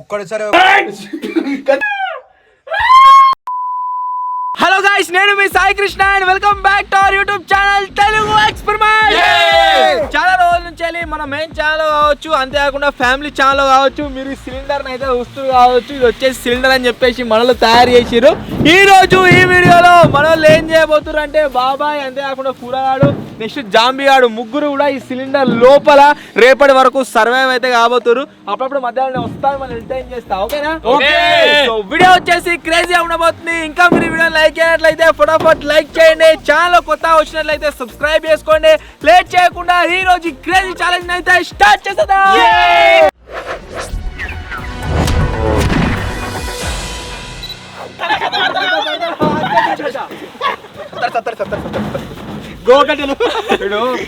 ఒక్కడిసారి hello guys, నేను మీ Sai Krishna and welcome back to our YouTube channel Telugu experiment. చాలా రోజుల నుంచి మన మెయిన్ ఛానల్ కావచ్చు, అంతేకాకుండా ఫ్యామిలీ ఛానల్ కావచ్చు, మీరు సిలిండర్ అయితే చూస్తూ కావచ్చు. ఇది వచ్చేసి సిలిండర్ అని చెప్పేసి మనలో తయారు చేసిరు. ఈ రోజు ఈ వీడియోలో మనోళ్ళు ఏం చేయబోతున్నారు అంటే బాబాయ్, అంతేకాకుండా కూరగాడు, నెక్స్ట్ జాంబిగాడు, ముగ్గురు కూడా ఈ సిలిండర్ లోపల రేపటి వరకు సర్వైవ్ అయితే కాబోతున్నారు. అప్పుడప్పుడు మధ్యాహ్నం వస్తాను, మనం ఎంటర్టైన్ చేస్తా. ఓకేనా? సో వీడియో వచ్చేసి క్రేజీ ఉండబోతుంది. ఇంకా మీరు వీడియో లైక్ చేయనట్లయితే ఫటాఫట్ లైక్ చేయండి. ఛానల్ కొత్త వచ్చినట్లయితే సబ్స్క్రైబ్ చేసుకోండి. లేట్ చేయకుండా ఈ రోజు క్రేజీ ఛాలెంజ్ అయితే స్టార్ట్ చేసేద్దాం.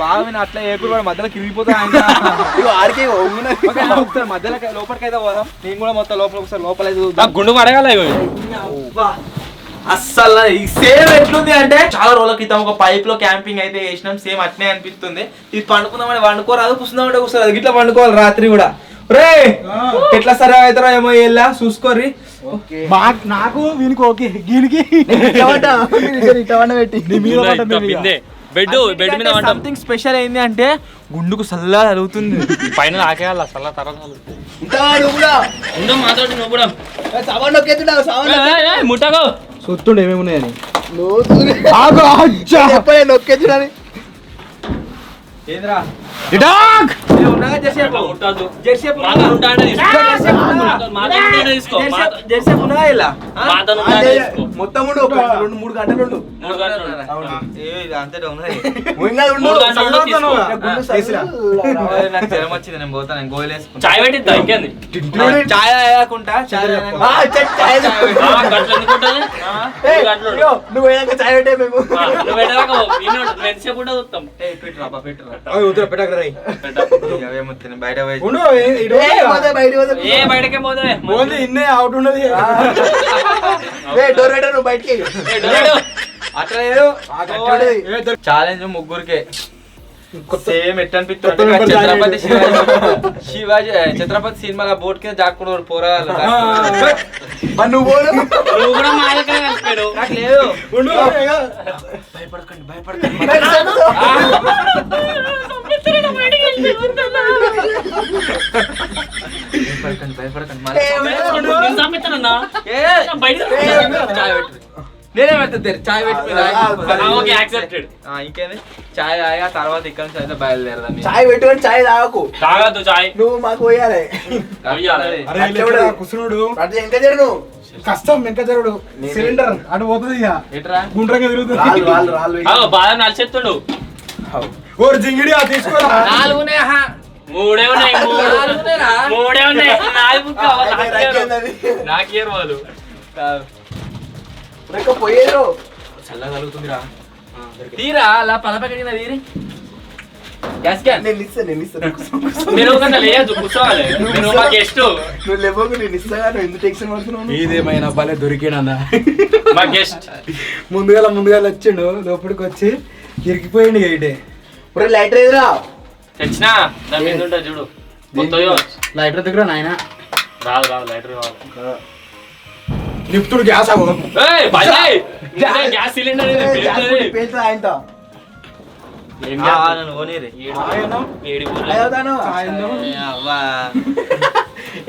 బాగా అట్లా ఏకుడు మధ్యలో కిరిగిపోతా మధ్యలో లోపలికైతే పోదాం. నేను కూడా మొత్తం లోపల ఒకసారి లోపల గుండు అడగాలి. అస్సలు సేమ్ ఎట్లుంది అంటే చాలా రోజుల క్రితం ఒక పైప్ లో క్యాంపింగ్ అయితే చేసినాం. సేమ్ అట్నే అనిపిస్తుంది. ఇది పండుకుందామని వండుకోరాదు, కూర్చుందామంటే కూర్చోరాదు, ఇట్లా పండుకోవాలి రాత్రి కూడా. రే ఎట్లా సరే అవుతారో ఏమో వెళ్ళా చూసుకోర్రి. నాకు వీనికి ఓకే, వీనికి సంథింగ్ స్పెషల్ ఏంది అంటే గుండుకు సల్లా జరుగుతుంది. పైన ఆకేయాల సల్లా తర్వాత ముట్టగో చూస్తుండే ఏమేమి ఉన్నాయని నొక్కేద్దని ఏంద్రా మొత్తం 2-3 గంటలు నాకు జ్వరం వచ్చింది, నేను పోతాను, నేను గోయలు వేసుకుంటా. చాయ్ పెట్టిద్దా ఇంకేంది? చాయ్ తాగకుండా నువ్వు చాయ్ పెట్టే మేము బయటకే పోతే ఇన్నే అవుట్ ఉండదు. అట్లా లేదు. ఛాలెంజ్ ముగ్గురికే సేమ్ ఎట్ అనిపిస్తుంది. ఛత్రపతి సినిమా బోట్ కింద జాక్కుడు పోరాలు లేదు. భయపడకండి భయపడకండి నేనే పెడతా చాయ్ పెట్టి ఇంకేంది చాయ్ తాగా తర్వాత ఇక్కడ నుంచి అయితే బయలుదేరదాం. చాయ్ పెట్టుకొని చాయ్ తాగకు, తాగద్దు చాయ్, నువ్వు మాకు పోయాలి. కుసునుడు ఇంకా జరుడు కష్టం, వెనక జరుడు సిలిండర్ అటు పోతుంది. గుండ్రంగా తిరుగుతుంది. బాగా నలిచెత్తుడు ఓరు జింగిడి తీసుకోరా. మూడే ఉన్నాయి నాకేరు వాళ్ళు పోయేరు చల్లగలుగుతుందిరా. తీరా అలా పలపకిన తీరి గ్యాస్ క్యాన్ నేను లేదు కూర్చోవాలి. నువ్వు లేవకు, నేను ఇస్తాగా. నువ్వు ఎందుకు టెన్షన్ పడుతున్నావు? ఇదేమైనా భలే దొరికినా మా గెస్ట్ ముందుగా వచ్చిండు, లోపలికి వచ్చి ఇరికిపోయింది. గైటే లైటర్ ఎదురా తెచ్చినా దాని మీద ఉంటుంది చూడు. లైటర్ దగ్గర నాయన రాదు లైటర్ కావాలి. లిఫ్టుడు గ్యాస్ అవ్వదు, గ్యాస్ సిలిండర్ ఆయనతో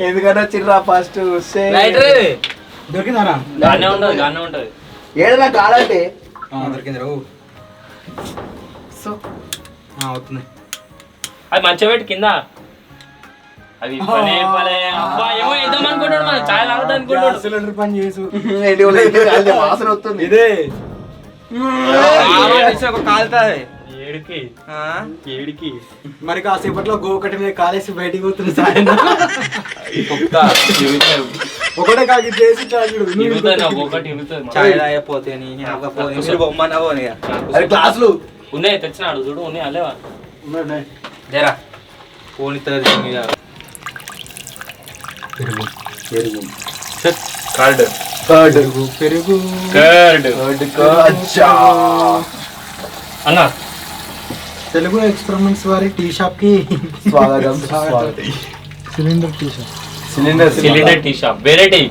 ఎందుకంటే చిర్రా ఫస్ట్ దొరికిందా? గానే ఉంటది ఏదైనా కాదంటే దొరికింది రావు. సో అవుతుంది. అది మంచిగా పెట్టి కింద. అది ఏమో ఇద్దాం అనుకుంటాడు, మనం చాయ్ తాగుతా అనుకుంటాడు. సిలిండర్ పని చేసు వాసన వస్తుంది. ఇదే కాలుతుంది ఏడికి మరి కాసేపట్లో గోకటి మీద కాలేసి బయటికి పోతుంది. సాయం ఒకటే కాకి చేసి చాయ్ తాగపోతే క్లాసులు ఉన్నాయి, తెచ్చినాడు చూడు. ఉన్నాయి అలేవా జరా ఫోన్ ఇస్తుంది. అన్నా తెలుగు ఎక్స్పెరిమెంట్స్ వారి టీ షాప్ కి స్వాగతం. Cylinder tea shop. Cylinder tea shop variety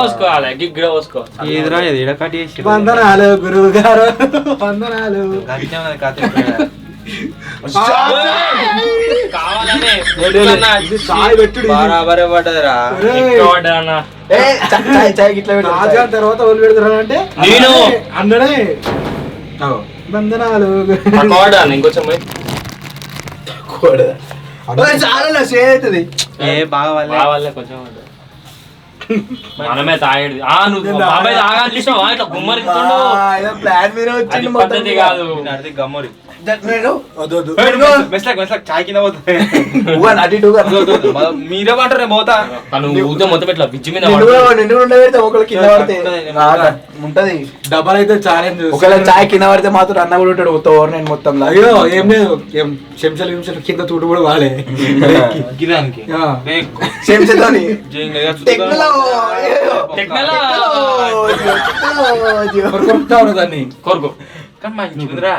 పోసుకోవాలి గిగ్గడ పోసుకో ఏదిరా ఇది ఎడ కట్ చేసి వందనాలు గురువు గారు, వందనాలు. కావాలనే చాయ్ పెట్టుడు ఇది. బరాబరే పడ్డదిరా. ఏ, చాయ్ గిట్ల పెట్టు. రాజా తర్వాత వాళ్ళు పెడతారు అంటే నేను. అన్ననే వందనాలు. ఇంకొంచెం పోయి. చాలా షేర్ అవుతుంది. ఏ బాగా వాళ్ళే. కావాలే కొంచెం మనమే తాగేది. నువ్వు బాబాయ్ తాగాలి చూసావా ఇట్లా గుమ్మరిస్తుండు. ప్లాన్ మీద అది వచ్చింది పద్ధతి కాదు. గమ్మరి చాయ్ కింద పోతుంది. మీరే పట్టరే పోతా. తను ఊతే మొత్తం ఇట్లా పిచ్చి మీద నిండు ఉండబెడితే ఒకళ్ళు కింద పడితే ఉంటది. డబ్బల్ అయితే ఛాలెంజ్. ఒకవేళ చాయ్ కింద పడితే మాత్రం అన్న కూడా ఉంటాడు ఓవర్ నైన్ మొత్తం. అయ్యో ఏం లేదు, ఏం చెంచాలు గించాలు కింద తూడు కూడా వాడే గిరానికి చెంచతోని దాన్ని కోరుకో కానీ మంచిదిరా.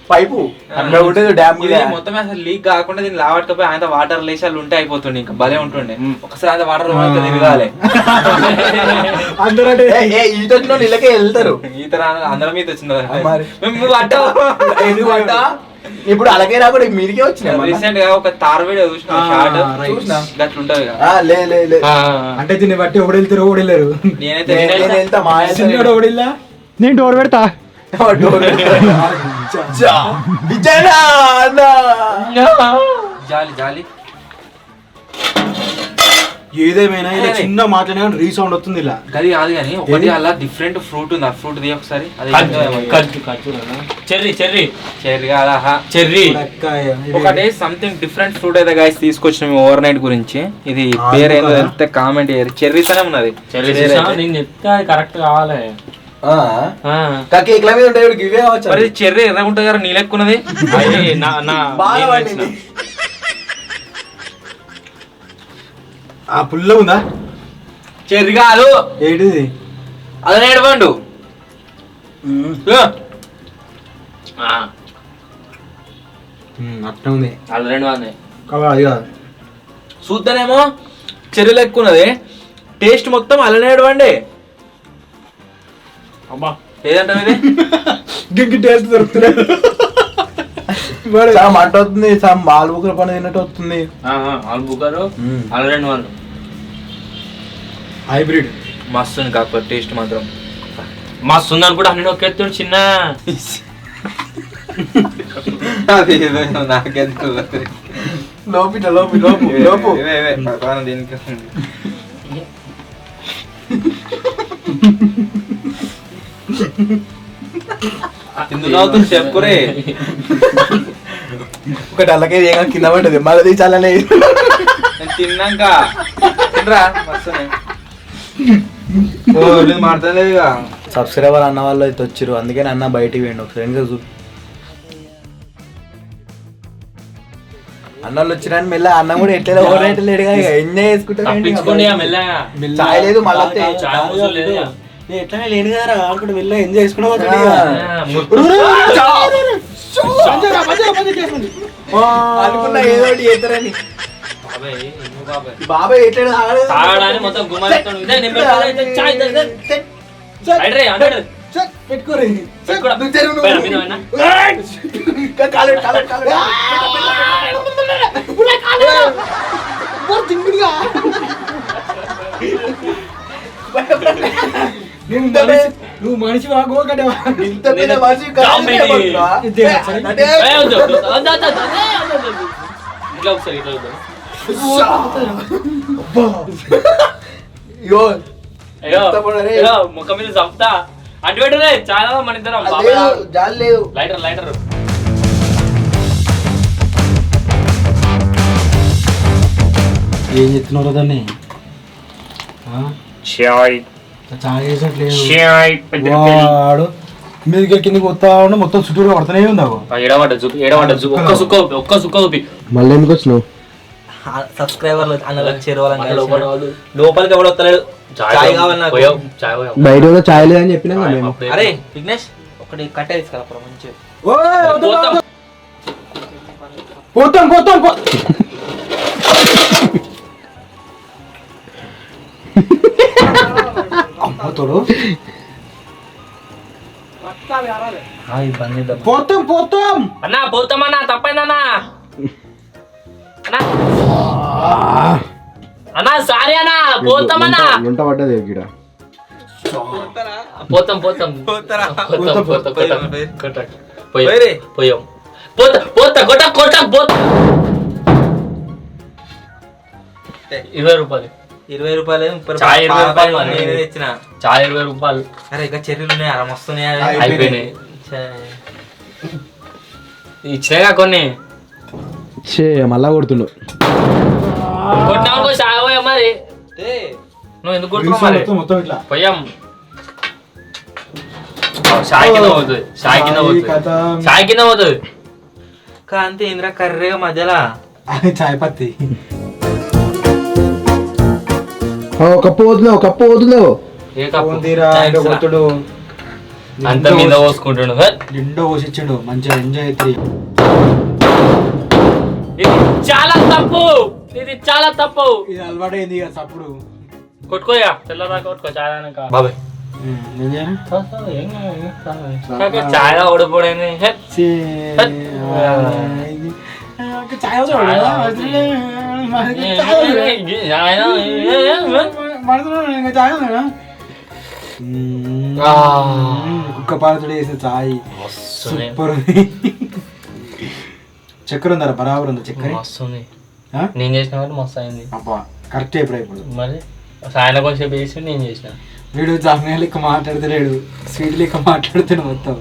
పైపు అక్కడ ఉంటుంది డ్యామ్ ఇది మొత్తం అసలు లీక్ కాకుండా దీన్ని లావట్టుకపోయి ఆయన వాటర్ లేసాలు ఉంటే అయిపోతుండే, ఇంకా భలే ఉంటుండే. ఒకసారి ఆయన వాటర్ తిరగాలి. అందరంటే ఈత వచ్చిన నీళ్ళకే వెళ్తారు. ఈ తర అందరం మీద వచ్చింది. మరి. ఎందుకు పట్ట ఇప్పుడు అలాగే రాకుండా మీదికే వచ్చినాయి. రీసెంట్ గా ఒక తార్ వీడియో చూసిన షార్ట్ చూసినా. గట్ల ఉంటది కదా. లే అంటే దీన్ని బట్టి ఒకడు వెళ్తారు ఒకడు వెళ్ళారు. నేనైతే నేను వెళ్తా మా చిన్నోడు ఒకడు వెళ్ళా, నేను డోర్ పెడతా. జాలి జాలి ఏదేమైనా ఇలా చిన్న మాట్లాడినా రీసౌండ్ వస్తుంది ఇలా. అది కాదు కానీ ఒకటి అలా డిఫరెంట్ ఫ్రూట్ ఉంది. ఆ ఫ్రూట్ ది ఒకసారి చెర్రీ చెర్రీ చెర్రీ కాదా చెర్రీ ఒకటి సంథింగ్ డిఫరెంట్ ఫ్రూట్ అయితే గైస్ తీసుకొచ్చిన ఓవర్ నైట్ గురించి. ఇది పేరు ఏదో తెలిస్తే కామెంట్ చేయరు. చెర్రీస్ అనే ఉన్నది. నేను చెప్తే అది కరెక్ట్ కావాలి. కేక్ల మీద ఉంటాయి గివే అవచ్చు. మరి చెర్రీ ఎర్రగా ఉంటుంది కదా, నీలెక్కున్నది. బాగా పండింది. ఆ పుల్ల ఉందా? చెర్రీ కాదు, ఏంటిది? అదే పండు. అట్లా ఉంది. అది రెండు వందే అది కాదు. చూద్దానేమో చెర్రీ లెక్కున్నది, టేస్ట్ మొత్తం అల్లనేడు వండి. అబ్బా ఏదంటావు ఇది? గింకి టేస్ట్ దొరుకుతున్నాయి. మంట అవుతుంది, మాల్బుకల పని తిన్నట్టు వస్తుంది. వాళ్ళు బుకారు వాళ్ళు రెండు వందలు హైబ్రిడ్ మస్తు ఉంది కాకపోతే టేస్ట్ మాత్రం మస్తు ఉంది అనుకుంటే అన్ని ఒకెత్తుడు చిన్న. నాకెందుకు లోపిట లోపు లోపు లోపు దీనికి ఎందుకు అవుతుంది చెప్పురే. ఒకటి అలాగే కింద పడ్డది మళ్ళీ తీసాలనే తిన్నాక తినరా మస్తున్నాయి. మాడతలేదు. సబ్స్క్రైబర్ అన్న వాళ్ళు అయితే వచ్చారు, అందుకని అన్న బయటికి వేయండి ఒకసారి. చూ అన్న వాళ్ళు వచ్చిన మెల్ల అన్న కూడా ఎట్లా ఓవర్ లేడుగా ఎంజాయ్ చేసుకుంటారు. చాయ్ లేదు మళ్ళీ ఎట్లా లేని కదా ఆడుకుంటే వెళ్ళి ఎంజాయ్ చేసుకున్నా. అనుకున్నా ఏదో ఒకటి చేస్తారని. బాబాయ్ ఎట్లా తాగడానికి మొత్తం పెట్టుకోరు. నువ్వు మనిషి గోకటవా? ఇంత పెద్ద మనిషి ముఖం మీద చంపుతా అటు పెట్టరే చాలా మన ఇద్దరం జాలి లేదు. లైటర్ లైటర్ ఏం చెప్తున్నారు దాన్ని? చాయ్ చాలా చేసట్లేదు. చాయ్ వాడు మీదికి కిందకి వస్తా ఉండి మొత్తం చుట్టూరు పడుతూనే ఉందావు. ఏడవడ్డ చూపి ఒక్క సుక్క చూపి. మళ్ళీ ఎందుకు వచ్చినావు? సబ్స్క్రైబర్లు అన్నలు వచ్చారు, లోపలికి ఎవడు వస్తలేడు. చాయ్ కావాలి నాకు. చాయ్ బయట ఛాయ్ లేదని చెప్పినా అరే విఘ్నేష్ ఒక ఒకటి కట్టే తీసుకురా మంచిగా. పోతాం అమ్మతోడు పోతాం అన్నా పోతామన్నా తప్పైందన్నా అన్నా సారీ అన్నా పోతామన్నా వంట పడ్డది ఇక్కడ పోతాం పోతారా? పోయాం పోతా కొట్ట 20 రూపాయలు 20 రూపాయలు చాయ్ 20 రూపాయలు మరి. నేనే తెచ్చిన. చాయ్ 20 రూపాయలు. అరే ఇంకా చెర్రీలు ఉన్నాయి అలా మస్తున్నాయి. అయిపోయినాయి ఇచ్చినాయిగా కొన్ని. మళ్ళా కొడుతుండు కొట్టినావు చాయ్ పోయా మరి. నువ్వు ఎందుకు కొట్టున్నావు మరి? మొత్తం ఇట్లా పోయాం. చాయ్ కింద పోతుంది కాంతి ఇంద్ర కర్రేగా మధ్యలో చాయ్ పత్తి కప్పు వదులేవు ఏ కప్పు? కొడుతుడు అంత మీద పోసుకుంటుండు. నిండో పోసిచ్చాడు మంచిగా ఎంజాయ్ అవుతుంది. ఇది చాలా తప్పు ఇది అలవాటు అయింది కదా అప్పుడు కొట్టుకోయా తెల్లదా కొట్టుకో చాయ్ బాబాయ్ చాయ్ ఓడిపోయింది. కుక్క పాలతో వేసే చాయ్ సూపర్. చక్కెర ఉందా బరాబర్ ఉందా చక్కెర? మస్తుంది. నేను చేసిన కాబట్టి మస్తు అయింది. అబ్బా కరెక్ట్ ఎప్పుడు అయిపోతుంది మరి సాయంత్రం కొంచెం వేసి నేను చేసిన. వీడు జాగ్రత్త లెక్క మాట్లాడుతలేడు, స్వీట్ లెక్క మాట్లాడుతాడు మొత్తం.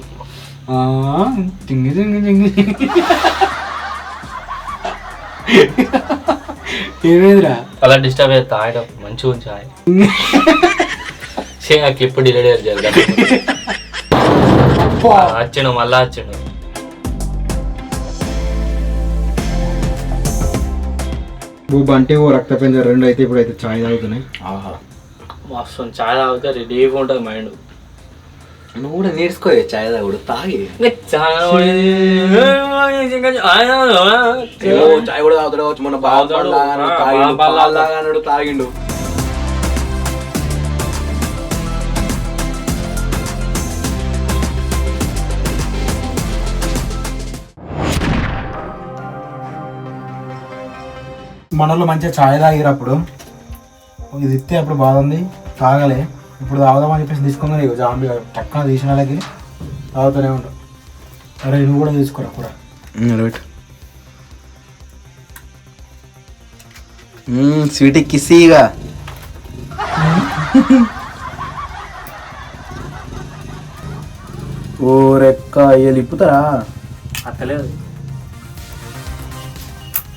జింగి జింగి జింగి ఏమేదిరా అలా డిస్టర్బ్ చేస్తా ఆయన మంచిగా ఉంచి ఆయన క్లిప్ డిలీట్ చేయాలి. వచ్చిండు మళ్ళా వచ్చిండు. అంటే ఓ రక్తపేంద్ర రెండు అయితే ఇప్పుడు అయితే చాయ్ తాగుతున్నాయి. మస్తు చాయ్ తాగితే రెడీగా ఉంటుంది మైండ్. నువ్వు కూడా నేర్చుకో చాయ్ తాగుడు తాగి చాయ్ చాయ్ కూడా తాగుతాడు కావచ్చు. మొన్న బాగా తాగిండు. మనలో మంచిగా చాయ్ తాగిరు అప్పుడు. ఇది ఇస్తే అప్పుడు బాగుంది తాగలే. ఇప్పుడు తాగుదామని చెప్పేసి తీసుకుందాం. ఇక జాంబీ చక్కగా తీసిన వాళ్ళకి తాగుతూనే ఉంటాం. అరే నువ్వు కూడా తీసుకురా కూడా. స్వీట్ కిసిగా ఓ రెక్క అయ్యలు ఇప్పుతారా? అత్తలేదు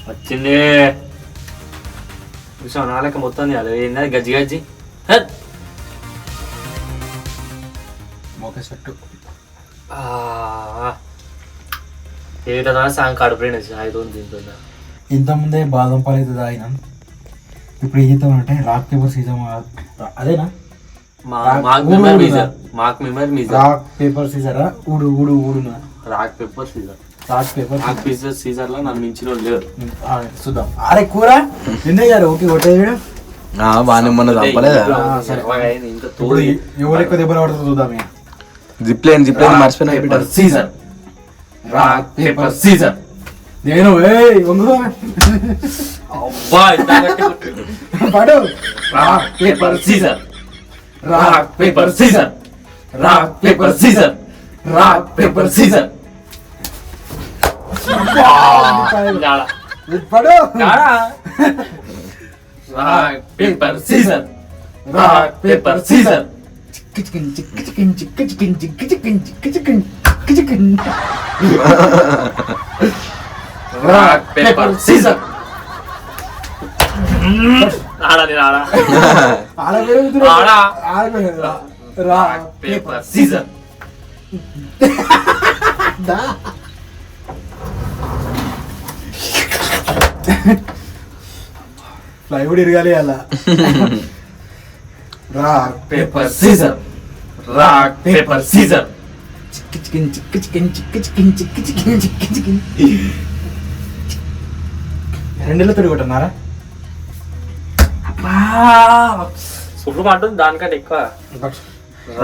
వచ్చింది చూసావు నాలక మొత్తం ఏంది గజ్జి గజ్జి చెట్టు ఏటా సాంగ్ కడుపులేని ఐదు తింటుందా. ఇంతకుముందే బాదం పాలు అయితే తాగినాం. ఇప్పుడు ఏం చేద్దామంటే రాక్ పేపర్ సీజన్ అదేనా? రాక్ పేపర్ సీజరా ఊడు ఊడు ఊడునా rock paper scissor rock paper scissor లో నన్ను మించిన లేరు. చూద్దాం. అరే కూర నిన్నయ్యారు ఓకే కొట్టేది బాగానే మొన్న తప్పలేదా? ఎవరు ఎక్కువ దెబ్బలు పడుతుంది చూద్దాం. జిప్లైన్ మర్చిపోయినా సీజర్ రాక్ పేపర్ సీజర్ నేను పడు rock paper scissor rock paper scissor rock paper scissor rock paper scissor పడు rock paper scissor rock paper scissor rock paper scissor rock paper scissor plywood ఇరగాలి అలా. Rock paper scissor rock paper scissor chicken చిక్కు chicken చిక్కు chicken చిక్కు chicken చిక్కు chicken రెండేళ్ళతో కొట్టున్నారా? సుర్రు మాటలు దానికంటే ఎక్కువ.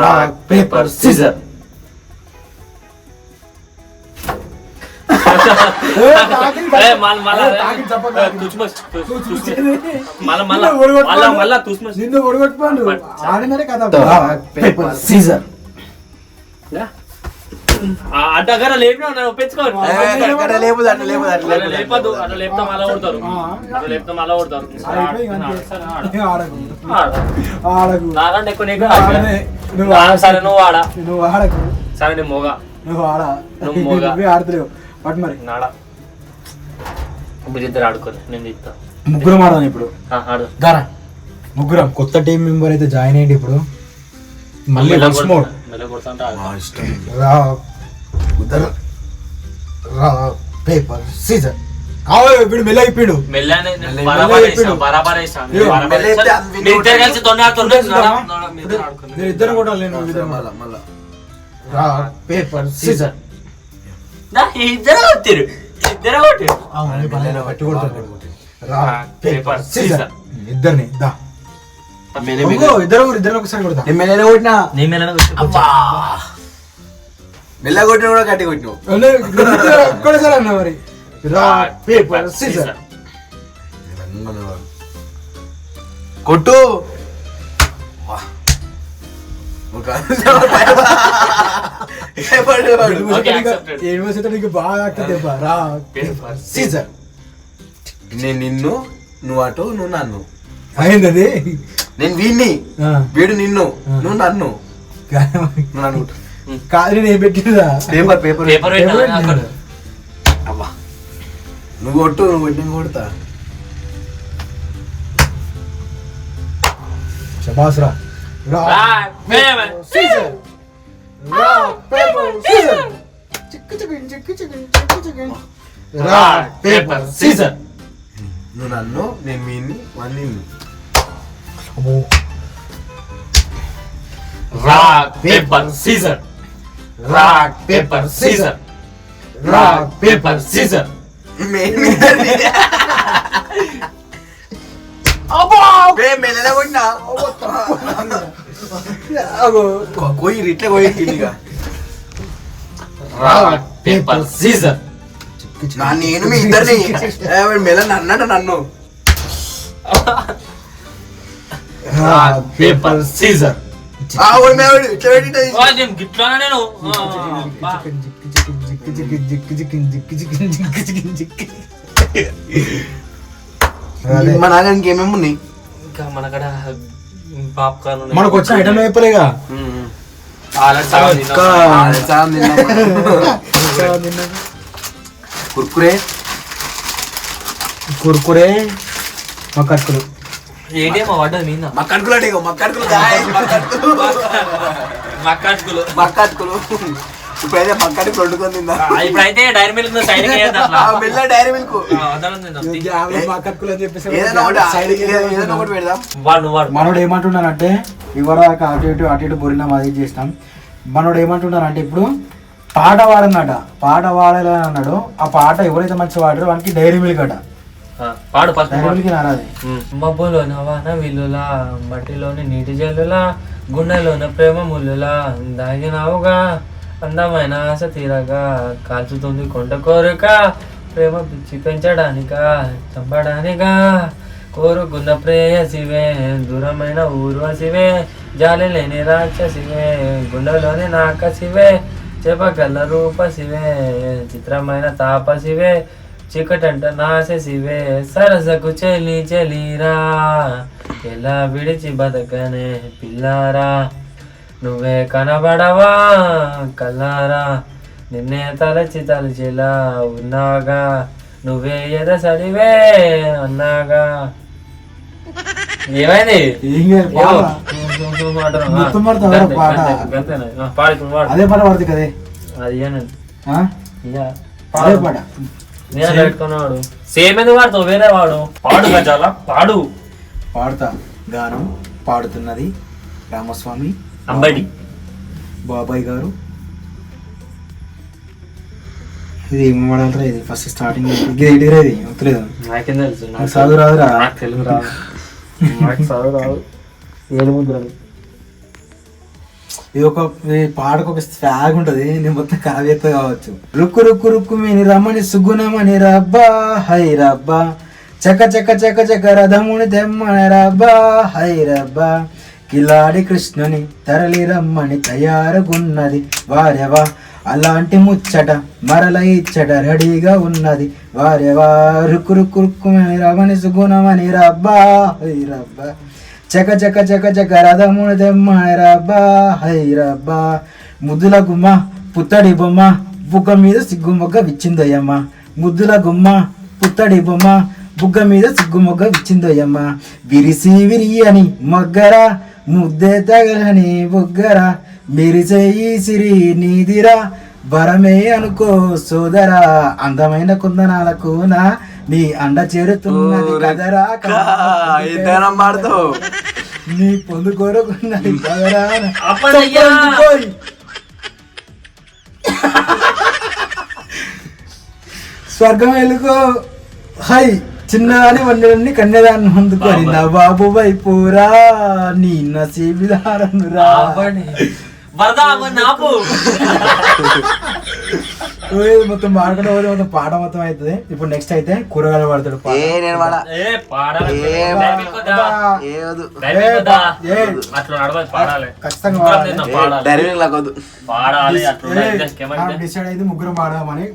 Rock paper scissor. నిన్ను ఒడగొట్టుకోండు ఆడినరే కదా. Rock paper scissor. అడ్డగర లేపినా ఒప్పించుకోరు. లేపు లేపదు అట్లా లేపుతా మళ్ళా కొడతారు. అట్లా లేపుతా మళ్ళా కొడతారు. ఆడకు నాకంటే ఎక్కువ నీకు. నువ్వు సరే నువ్వు ఆడ. నువ్వు ఆడకు. సరే నీ మోగ. నువ్వు ఆడ. నువ్వు మోగ. నువ్వే ఆడతలేవు పట్టు మరి. నాడ మీరిద్దరు ఆడుకోరు. నేను చెప్తా. ముగ్గురం ఆడదాం ఇప్పుడు. ఆడు దారా ముగ్గురం. కొత్త టీం మెంబర్ అయితే జాయిన్ అయ్యింది ఇప్పుడు. మళ్ళీ వన్స్ మోర్. మెల్ల కొడతా. Rock paper scissor. ఇప్పుడు మెల్ల అయిపోయాడు. మెల్లనే బరాబర్ వేసాను. మీరిద్దరు కలిసి నేను ఇద్దరు కూడా లేను. Rock paper scissor. ఇద్దరు కొట్టారు. ఇద్దరు కొట్టారు. పట్టి కొడతాడు. Rock paper scissor. ఇద్దరిని దా ఇద్దరు ఒకసారి కొడతా. మెల్లగా కొట్టినా నీ మెల్లనే మెల్ల కొట్టిన కూడా గట్టి కొట్టినావు. ఒక్కడేసారి అన్నా మరి. Rock paper scissor. కొట్టు. యూనివర్సిటీ బాగా రాక్ పేపర్ సీజర్. నేను నిన్ను, నువ్వు అటు, నువ్వు నన్ను. అయింది అది. నేను వీడిని, వీడు నిన్ను, నువ్వు నన్ను. నువ్వు అనుకుంటా కాదు నేను ఏం పెట్టిందా? పేపర్ పేపర్ పేపర్ అబ్బా నువ్వు కొట్టు. నువ్వు కొట్టి కొడతా. శబాస్రా. Rock paper scissor. Rock paper scissor. చిక్కు చికెన్ చిక్కు చికెన్ చిక్కు చికెన్. Rock paper scissor. నువ్వు నన్ను, నేను వీడిని, వాడిని నిన్ను. Rock paper scissor. Rock paper scissor. Rock paper scissor. మెల్లగా కొట్టినా పోయి ఇట్లా పోయి. Rock paper scissor. నేను మీ ఇద్దరిని మెల్ల అన్నాడు నన్ను. Rock paper Caesar. గిట్లానే నేను మా నాన్నకి ఏమేమి ఉన్నాయి ఇంకా మనకడ పాప్కార్న్ మనకు వచ్చిన ఐటమ్ అయిపోలేగా. కుర్కురే కుర్కురే మక్కడుకులు. ఏడేమో పడ్డది మీద మక్కడుకులు అంటే మక్కడుకులు మక్కడుకులు. ఇప్పుడైతే మక్కడుకులు వండుకొని తిందా. ఇప్పుడైతే డైరీ మిల్క్ సైడ్ మెల్ల డైరీ మిల్క్ మక్కడుకులు అని చెప్పేసి ఏదైనా ఒకటి పెడదాం. మనోడు ఏమంటున్నారంటే ఇవాళ అటు ఇటు బొరిన అది చేస్తాం. మనోడు ఏమంటున్నారంటే ఇప్పుడు పాట పాడన్నట. పాట పాడాలి అన్నాడు. ఆ పాట ఎవరైతే మంచి పాడారో వానికి డైరీ మిల్క్ అట. పాడు డైరీ మిల్క్ నారాది. మబ్బులోన వాన విల్లులా, మట్టిలోని నీటి జల్లులా, గుండెలోన ప్రేమ ముల్లులా, దాగినావుగా అందమైన ఆశ తీరగా, కాల్చుతుంది కొండ కోరిక, ప్రేమ పిచ్చి పెంచడానికా చంపడానిగా, కోరుకున్న ప్రేయసివే, దూరమైన ఊర్వశివే, జాలి లేని రాక్షసివే, గుండెలోని నాకసివే, చెప్పగల రూపసివే, చిత్రమైన తాపసివే, చీకటంట నాశసివే, సరసకు చెలి చెలిరా, ఎలా విడిచి బతకనే పిల్లారా, నువ్వే కనబడవా కల్లారా, నిన్నే తలచి తలచిలా ఉన్నాగా, నువ్వే ఎదసడివే అన్నాగా. ఏమైంది అదే పాట పాడుతుంది కదే. అది అదే పాట నేను పెట్టుకున్నాడు. సేమ్ ఎందుకు వాడుతావు వేరే వాడు. పాడు గజాల పాడు. పాడుతా. గానం పాడుతున్నది రామస్వామి అంబడి బాబాయ్ గారు ఇది ఏం వాడాలరా ఇది ఫస్ట్ స్టార్టింగ్ ఇది ఏంటిరా ఇది వస్తలేదు నాకేం తెలుసు నాకు చదువు రాదురా నాకు తెలుగు రాదు నాకు చదువు రాదు ఏడు ముద్రలు ఇది ఒక ఈ పాటకు ఒక స్వాగ్ ఉంటది నేను మొత్తం కావ్యత కావచ్చు రుక్కు రుక్కు రుక్కు మీని రమ్మని సుగుణమని రబ్బా హై రబ్బా చక చక చక చక రథముని తెమ్మని రబ్బా హై రబ్బా కిలాడి కృష్ణుని తరలి రమ్మని తయారుగున్నది వారెవా అలాంటి ముచ్చట మరల ఇచ్చట రెడీగా ఉన్నది వారెవా రుక్కు రుక్కు రుక్కుమని రమణి సుగుణమని రబ్బా హై రబ్బా చక చక చక చక రథముని తెమ్మని రబ్బా హై రబ్బా ముద్దుల గుమ్మ పుత్తడి బొమ్మ బుగ్గ మీద సిగ్గు మొగ్గ విచ్చిందోయమ్మ ముద్దుల గుమ్మ పుత్తడి బొమ్మ బుగ్గ మీద సిగ్గు మొగ్గ విచ్చిందోయమ్మ విరిసి విరియని మొగ్గరా ముద్దే తగలని బుగ్గరా మెరిసే ఈ సిరి నీదిరా వరమే అనుకో సోదరా అందమైన కుందనాలకు నా నీ అండ చేరుతున్నది కదరా నీ పొందు కోరుకున్నది కదరా స్వర్గం ఎలుకో హై చిన్నదాని వండలన్నీ కన్యదాన్ని అందుకొని నా బాబు వైపురా నీ నసీబిదారను రా మొత్తం పాడుకుంటే మొత్తం పాట మొత్తం అవుతుంది ఇప్పుడు నెక్స్ట్ అయితే కూరగాయలు పడతాడు డిసైడ్ అయితే ముగ్గురు పాడదామని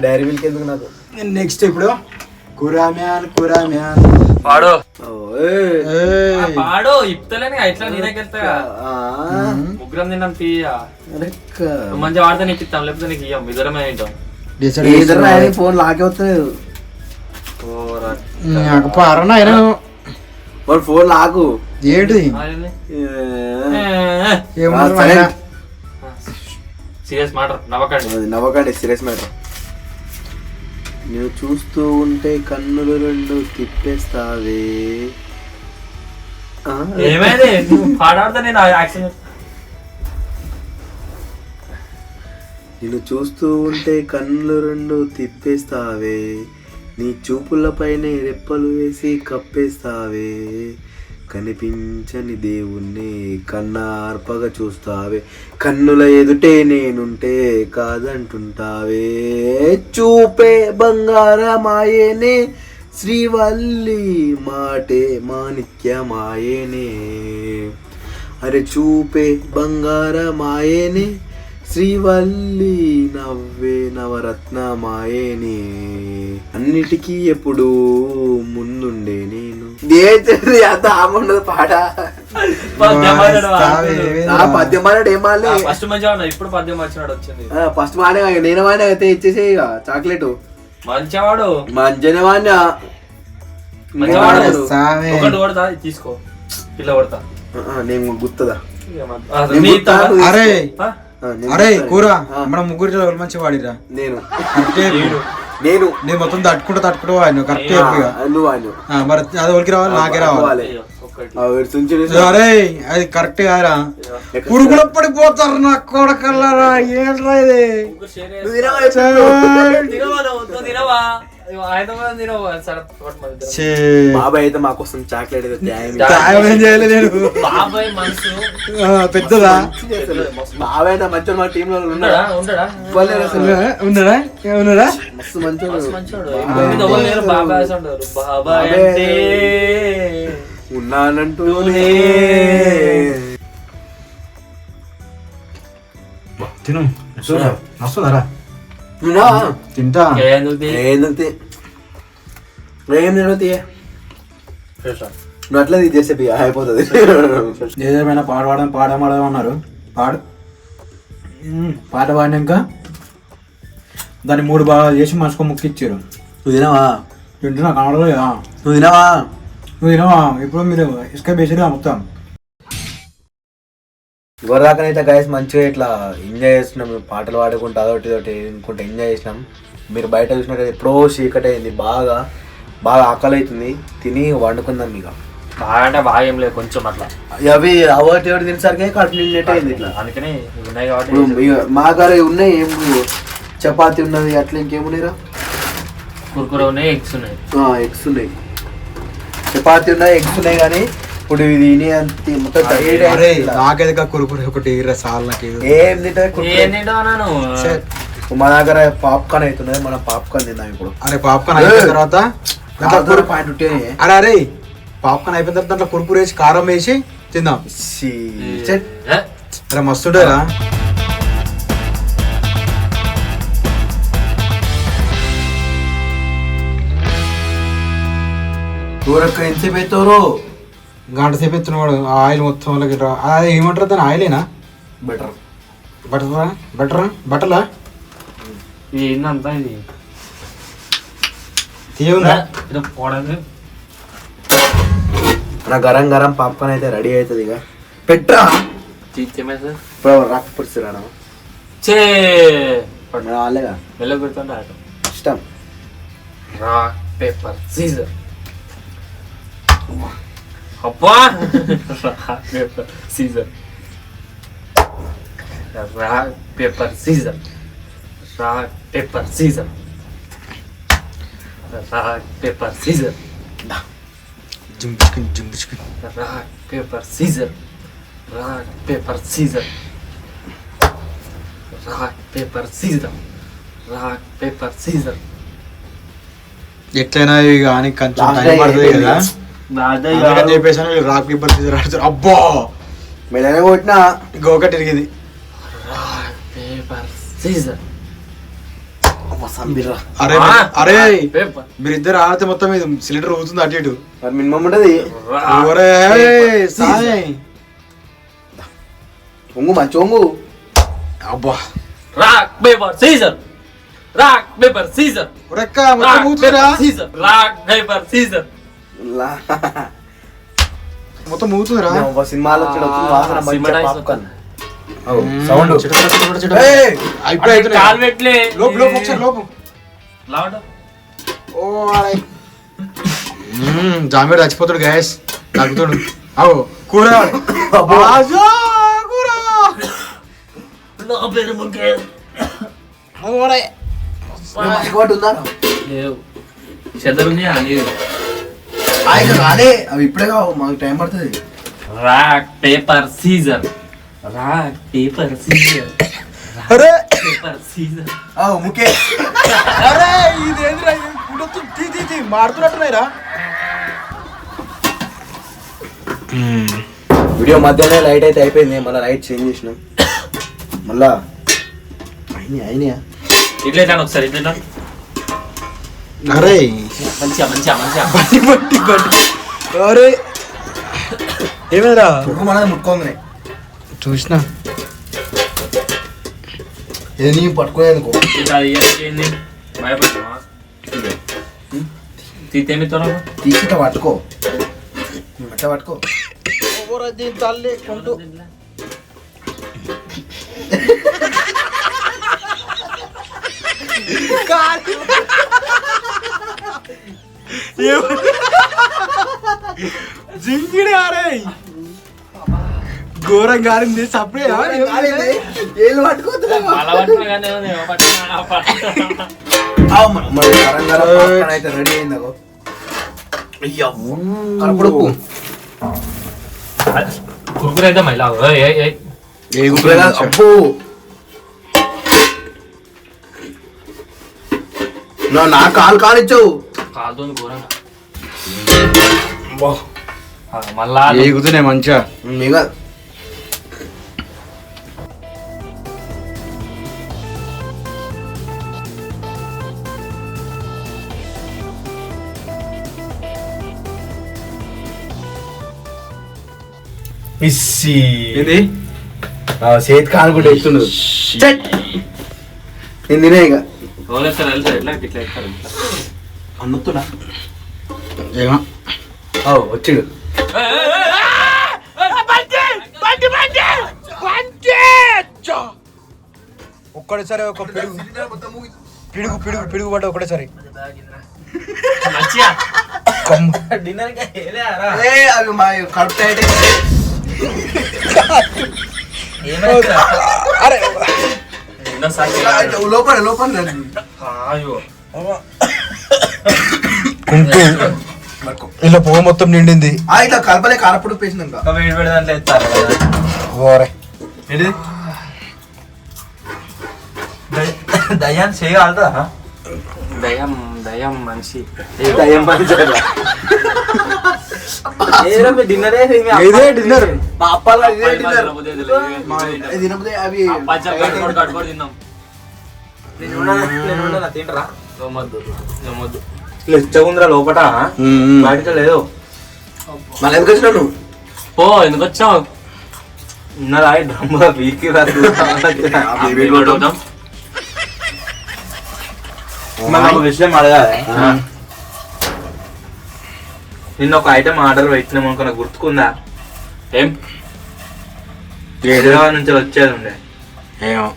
డైరీ మిల్క్ ఎందుకు నాకు నెక్స్ట్ ఇప్పుడు కురామ్యాన్ కురామ్యాన్ పాడు పాడు ఇప్పుతలేని ఇట్లా నేనకెళ్తా ముగ్గురం తిన్నాం తీయ మంచిగా వాడితే నీకు ఇస్తాం లేకపోతే నీకు ఇయ్యం ఇద్దరమే తింటాం ఫోన్ లాగే వస్తలేదు ఫోన్ లాగు ఏంటిది సీరియస్ మ్యాటర్ నవ్వకండి సీరియస్ మ్యాటర్ నువ్వు చూస్తూ ఉంటే కన్నులు రెండు తిప్పేస్తావే ఏమైంది పాడాడుతా నేను యాక్షన్ నిన్ను చూస్తూ ఉంటే కన్నులు రెండు తిప్పేస్తావే నీ చూపులపైనే రెప్పలు వేసి కప్పేస్తావే కనిపించని దేవుణ్ణి కన్నార్పగా చూస్తావే కన్నుల ఎదుటే నేనుంటే కాదంటుంటావే చూపే బంగారమాయేనే శ్రీవల్లి మాటే మాణిక్యమాయేనే అరే చూపే బంగారమాయేనే శ్రీవల్లి నవ్వే నవరత్నమాయేనే అన్నిటికీ ఎప్పుడు ముందుండే నేను అంత ఆముండదు పాట పద్యం మాడాడు ఏం మాడలే ఫస్ట్ మంచిగా ఇప్పుడు పద్యం వచ్చినాడు వచ్చింది ఫస్ట్ మాడే నేను వాడినా అయితే ఇచ్చేసే ఇక చాక్లెట్ మంచివాడు మంచిగానే వాడినా ఒకటి కొడతా తీసుకో పిల్ల కొడతా నేను గుర్తుందా అరే అరే కూర మన ముగ్గురు మంచిగా వాడిరా నేను నేను మొత్తం తట్టుకుంటూ వాడిను కరెక్ట్ మరి అది వాళ్ళకి రావాలి నాకే రావాలి అరే అది కరెక్ట్ కారా పురుగులో పడిపోతారు నా కొడకల్లారా ఏంట్రా ఇది బాబాయ్ అయితే మాకోసం చాక్లెట్ బాబాయ్ మనసు పెద్దదా బాబాయ్ అయితే మంచి మా టీమ్ లో ఉన్నాడా మస్తు మంచోడు బాబాయ్ ఉన్నానంటూనే తిను వస్తుందారా తింటా నువ్వు అట్లా చేసే అయిపోతుంది ఏదేమైనా పాడడం అన్నారు పాట పాడినాక దాన్ని 3 భాగాలు చేసి మనసుకో ముక్కు ఇచ్చారు. నువ్వు తినవా? తింటున్నా కనడలేదా? నువ్వు తినవా? ఇప్పుడు మీరు ఇసుక బేసిగా మొత్తం ఇవరిదాకానైతే గైస్ మంచిగా ఇట్లా ఎంజాయ్ చేస్తున్నాం, పాటలు పాడుకుంటూ అదొకటి అనుకుంటే ఎంజాయ్ చేసినాం. మీరు బయట చూసినట్టు ఎప్పుడో చీకటి అయింది, బాగా ఆకలి అవుతుంది, తిని వండుకుందాం. ఇక బాగా అంటే బాగా ఏం లేదు, కొంచెం అట్లా అవి అవటి తినేసరికి కడుపు నిన్నట్టు అయింది ఇట్లా. అందుకని ఉన్నాయి కాబట్టి మా గారు ఉన్నాయి, ఏం చపాతి ఉన్నది, అట్లా ఇంకేమున్నాయిరా? కుర్కురే ఉన్నాయి, ఎగ్స్ ఉన్నాయి. ఎగ్స్ ఉన్నాయి, చపాతి ఉన్నాయి, ఎగ్స్ ఉన్నాయి. కానీ ఇప్పుడు ఇది మొత్తం నాకేది కురుకురే ఒకటి సాల్ నాకు ఏం తింటా. ఏం తింటావు అన్నాను? మా దగ్గర పాప్కార్న్ అవుతున్నది, మనం పాప్కార్న్ తిందాం ఇప్పుడు. అరే పాప్కార్న్ అయిపోయిన తర్వాత పాయింట్ ఉంటే అరే పాప్కార్న్ అయిపోయిన తర్వాత దాంట్లో కురుకురు వేసి కారం వేసి తిందాం. అరే మస్తు ఉంటుందిరా. కూరక్క ఎంతసేపు అవుతారు? గంట సేపు ఎత్తున్నాడు ఆయిల్ మొత్తం. అది ఏమంటారు దాని ఆయిలేనా? బెటర్ బటర్లా ఏందంతా ఇది తీయవుందా? నా గరం గరం పాప్కార్న్ అయితే రెడీ అవుతుంది. ఇక పెట్టా ఇప్పుడు రాక్ పరిస్థితి రాలేగా మెల్ల పెడుతుంటే ఆట ఇష్టం. Rock paper scissor. అబ్బా rock paper scissor, rock paper scissor, rock paper scissor, rock paper scissor, rock paper scissor, rock paper scissor, rock paper scissor, rock paper scissor. ఎట్లయినా ఇక అని కొంచెం టైం పడుతుంది కదా అని చెప్పేసి రాక్ పేపర్ సీజర్ ఆడుతారు. అబ్బా మెల్లనే కొట్టినా ఇంకొకటి ఇరిగింది. Rock paper scissor. అరే అరే మీరిద్దరు ఆడితే మొత్తం మీద సిలిండర్ అవుతుంది అటు ఇటు. మినిమం ఉంటది. ఒంగు మంచి ఒంగు. అబ్బా rock paper scissor, rock paper scissor, ఉరక్క మొత్తం ఊతుందిరా. Rock paper Caesar. మొత్తం ఊతుందిరా. సినిమాలో పాప్కార్న్ సౌండ్ కాలు పెట్టలే జామీడు చచ్చిపోతాడు గ్యాస్ తగ్గుతాడు. అవు కూర రాలే అవి ఇప్పుడే కావు, మాకు టైం పడుతుంది. Rock paper scissor, rock paper scissor, అరే పేపర్ సీజర్. ముకే అరే ఇదేంద్రా మారుతున్నట్టున్నాయిరా. వీడియో మధ్యలో లైట్ అయితే అయిపోయింది, మళ్ళీ లైట్ చేంజ్ చేసినాం. మళ్ళా అయినాయా ఇట్లయితే ఒకసారి ఇట్లా. అరే మంచిగా మంచిగా మంచిగా బట్టి అరే ఏమైందిరా? మనది ముట్టుకోంగానే చూసినా ఇది నీ పట్టుకునేందుకు ఏంది భయపడుతున్నావా? తీతేమితో తీసి పట్టుకో, అట్లా పట్టుకో. తల్లి కొంటూ జింగిడి ఆరే ఘోరం గారింది. సప్పుడే ఏళ్ళు పట్టుకోతున్నాయి అయితే రెడీ అయింది. కుర్కురే అయితే మళ్ళీ అప్పు నా కాలు కానిచ్చావు. కాలుతో ఘోరంగా మళ్ళా ఎగుతున్నాయి మంచిగా. ఇక ఏంది చేతి కాలు కూడా ఎత్తుండదు. నేను తినే ఇక అన్నుతున్నా ఏమో వచ్చిండు. ఒక్కడేసారి ఒక పిడుగు పిడుగు పిడుగు పిడుగు పడ్డ ఒకటేసారి. అవి మా కడుపు అరే రెండోసారి లోపల లోపల అయ్యో ఇలా పొగ మొత్తం నిండింది. ఇట్లా కలపలే కారప్పుడు పేసినాక వేడి వేడి దాంట్లో ఎత్తారు ఓరే ఏంటి దయ్యాన్ని చేయగలదా? దయ్యం మనిషి దయ్యం పంచారా డిన్నర్ ఇదే డిన్నర్. అవి కట్టుకొని తిన్నాం. తింటరా నమ్మొద్దు ఇచ్చగుందిరా లోపట బయట లేదు. మళ్ళీ ఎందుకు వచ్చినావు నువ్వు? పో ఎందుకు వచ్చావు? ఉన్నదా డ్రమ్ వీకి విషయం అడగాలి. నిన్న ఒక ఐటమ్ ఆర్డర్ పెట్టినాం అనుకో, నాకు గుర్తుకుందా? ఏం హైదరాబాద్ నుంచి వచ్చేది ఉండే. ఏమో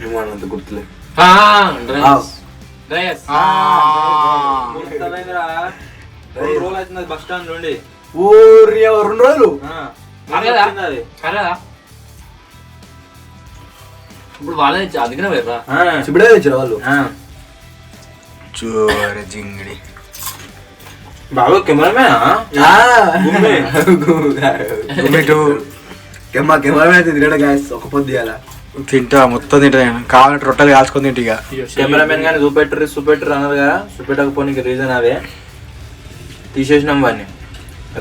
ఏమో అంత గుర్తులేదు. బస్ స్టాండ్ నుండి ఊరి 2 రోజులు ఇప్పుడు వాళ్ళే అందుకనే వేర్రా చిప్పుడే తెచ్చారు వాళ్ళు. చూర జింగిడి బాబు కెమెరామేనా? కెమెరా తిరగడం గ్యాస్ ఒక పొద్దు ఇవ్వాలా తింటా మొత్తం తింటా కావాలంటే రొట్టెలు కాల్చుకొని తింటా. ఇక కెమెరామెన్ గానీ చూపెట్టరు అన్నారు కదా, చూపెట్టకపోతే రీజన్ అవే తీసేసినాం వాడిని.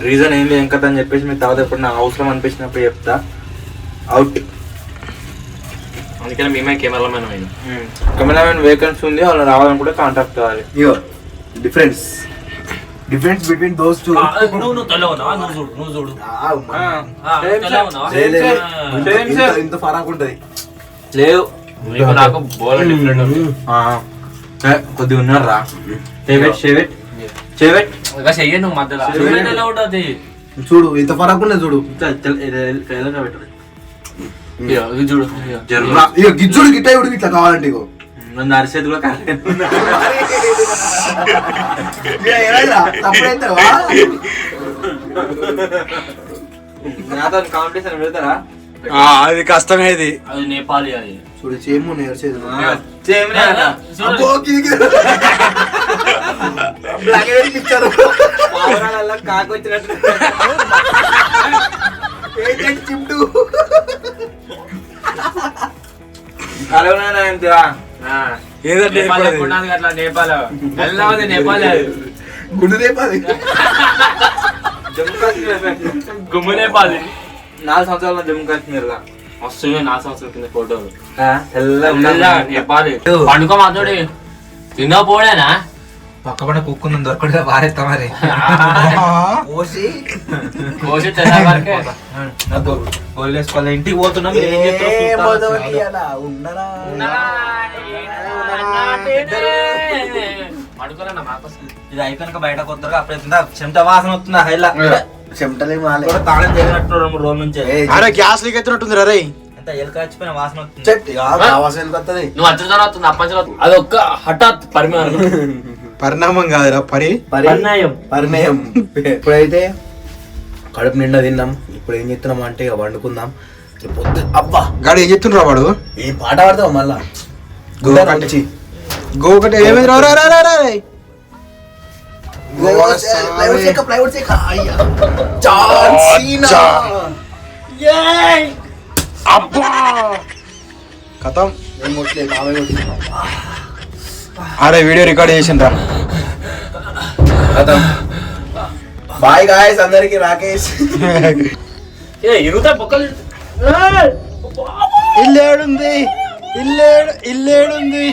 రీజన్ ఏంది ఏం కదా అని చెప్పేసి మీకు తర్వాత ఎప్పుడు నాకు అవసరం అనిపించినప్పుడు చెప్తా. అవుట్. అందుకని మేమే కెమెరామెన్ అయినా. కెమెరామెన్ వేకెన్సీ ఉంది, వాళ్ళు రావాలనుకుంటే కాంటాక్ట్ కావాలి. ఇగో డిఫరెన్స్ బిట్వీన్ దోస్ టూ. నువ్వు తెల్లవున్నావా? నువ్వు చూడు ఇంత ఫరాక్ ఉంటది. లేదు నాకు బోల్ డిఫరెంట్ కొద్దిగా ఉన్నారా? చెయ్యి నువ్వు మధ్యలో ఎలా ఉంటుంది? చూడు ఇంత ఫరాక్ ఉన్నది చూడు. ఇది చూడు జర్రా ఇక గిజ్జుడు గిట్ట ఇవి ఇట్లా కావాలంటే ఇగో నన్ను అరిసేది కూడా కాలేదు. నాతో కాంపిటీషన్ పెడతారా? అది కష్టమే. ఇది అది నేపాలి. అది చూడు సేమ్ నేర్చేది కాకొచ్చినట్టు చిమ్టు ఏదంటే అట్లా నేపాల్ వెళ్ళాలి. నేపాల్ గుండు రేపాది జమ్మూ కాశ్మీర్ గుమ్ము నేపాలి. 4 సంవత్సరాల జమ్మూ కాశ్మీర్ లా వస్తుంది 4 సంవత్సరాల కింద ఫోటోలు. నేపాలి పండుగ మాతోడి తిన్నా పోడేనా? పక్క పడ కుక్కుంది దొరకడుగా వారేస్తా మరి. కోసి తెల్లారి వరకే గోల్ వేసుకోవాలి. ఇంటికి పోతున్నాం. మీరు ఏం చేస్తారో పడుకోలేనా మాకోసం? ఇది అయిపోయినాక బయటకు వస్తారు. అప్పుడు చెమట వాసన వస్తుంది. హైలా చెమటలే కూడా తాళం చేసినట్టు 2-3 రోజుల నుంచి. అరే గ్యాస్ లీక్ అవుతున్నట్టుంది రే. ఎంత ఎలుక వచ్చిపోయిన వాసన వస్తుంది. నువ్వు అచ్చడితో వస్తుంది అప్పంచలో అది ఒక్క హఠాత్ పరిణామం కాదురా పరిణయం. ఇప్పుడైతే కడుపు నిండా తిన్నాం. ఇప్పుడు ఏం చేస్తున్నాం అంటే ఇక వండుకుందాం. అబ్బా గాడు ఏం చెప్తుండ్రా వాడు? ఏ పాట పాడతావు మళ్ళా? గోకటి ఏమైంది రా? అబ్బా కథం. అరే వీడియో రికార్డ్ చేసిండ్రా. బాయ్ గాయ్స్ అందరికి. రాకేష్ ఇరుగుతా పొక్కలు. ఇల్లేడుంది ఇల్లేడుంది.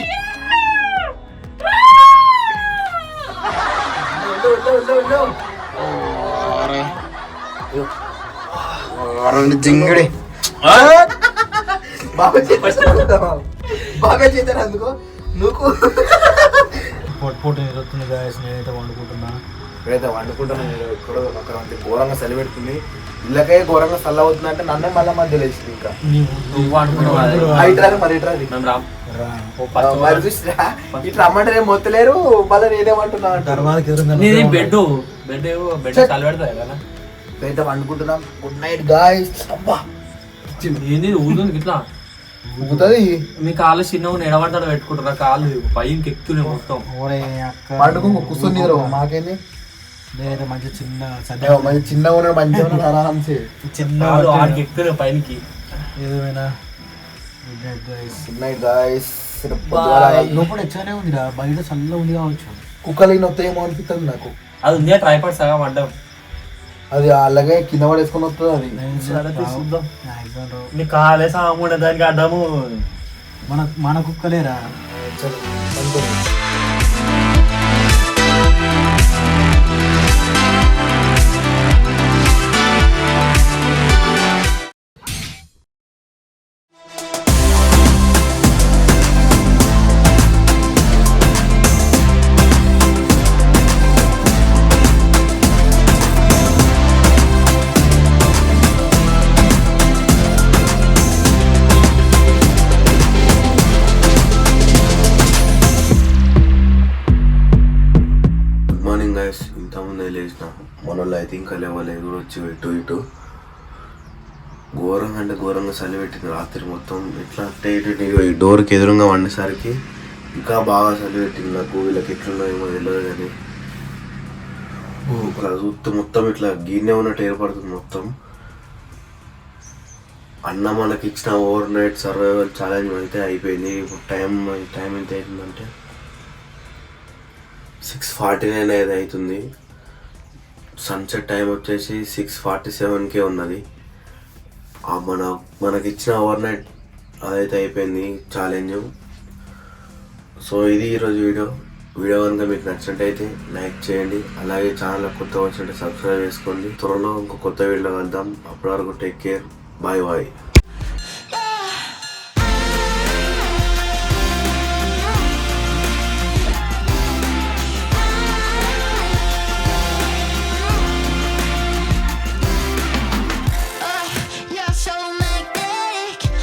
జింగిడి బాగా చేశారు అందుకో నువ్వు. పొట్టు నిరుతుంది గాయస్. నేనైతే వండుకుంటున్నా. ఇప్పుడైతే వండుకుంటున్నాను. ఎక్కడో అక్కడ ఘోరంగా చలి పెడుతుంది. ఇళ్ళకే ఘోరంగా చల్ల అవుతుంది అంటే నన్నే మళ్ళీ మధ్యలో వేసింది. ఇంకా మరి ఇట్లా రమ్మంటే నేను మొత్తలేరు. మళ్ళీ నేనేమంటున్నా బెడ్ అయితే వండుకుంటున్నాం. Good night guys. అబ్బా ఏంది ఊరుతుంది ఇట్లా ఊగుతుంది. మీ కాళ్ళు చిన్నగా నిలబడతాడు పెట్టుకుంటారు కాళ్ళు పైకి ఎక్కుతున్నాయి మొత్తం. ఓరే అక్క పండుగ కూర్చొని నిద్ర మాకేంది లేదు మంచి చిన్న మంచి చిన్నగా ఉన్నాడు మంచిగా ఉన్నాడు ఆరామ్సే. చిన్న కాళ్ళు ఆడికి ఎక్కుతున్నాయి పైకి. ఏదేమైనా good night guys. Good night guys. లోపల ఎచ్చానే ఉందిరా, బయట చల్ల ఉంది కావచ్చు. కుక్కలు వస్తాయేమో అనిపిస్తుంది నాకు. అది ఉంది ట్రైపాడ్ సగం అడ్డం. అది అలాగే కింద పడేసుకొని వస్తుంది అది. చూద్దాం Maximum రావు. నీ కాలే సాగుండే దానికి అడ్డము. మన కుక్కలేరా. Good morning guys. ఇంతకుముందే లేచిన మన వాళ్ళు అయితే ఇంకా లేవలేదు. వచ్చి ఇటు ఘోరంగా అంటే ఘోరంగా చలి పెట్టింది రాత్రి మొత్తం. ఎట్లా అంటే ఇటు ఈ డోర్కి ఎదురుగా వండేసరికి ఇంకా బాగా చలి పెట్టింది నాకు. వీళ్ళకి ఎట్లున్నాయేమో తెలియదు కానీ ఇట్లా చూస్తే మొత్తం ఇట్లా గిన్నె ఉన్నట్టు ఏర్పడుతుంది మొత్తం. అన్న మనకి ఇచ్చిన ఓవర్ నైట్ సర్వైవల్ ఛాలెంజ్ అయితే అయిపోయింది. ఇప్పుడు టైం ఎంత అవుతుందంటే 6:49 అయితే అవుతుంది. సన్సెట్ టైం వచ్చేసి 6:47కే ఉన్నది. మనకి ఇచ్చిన ఓవర్ నైట్ అదైతే అయిపోయింది ఛాలెంజ్. సో ఇది ఈరోజు వీడియో కనుక మీకు నచ్చినట్టయితే లైక్ చేయండి. అలాగే ఛానల్ కొత్త వచ్చినట్టు సబ్స్క్రైబ్ చేసుకోండి. త్వరలో ఇంకో కొత్త వీడియో కలుద్దాం. అప్పటి వరకు టేక్ కేర్. Bye bye.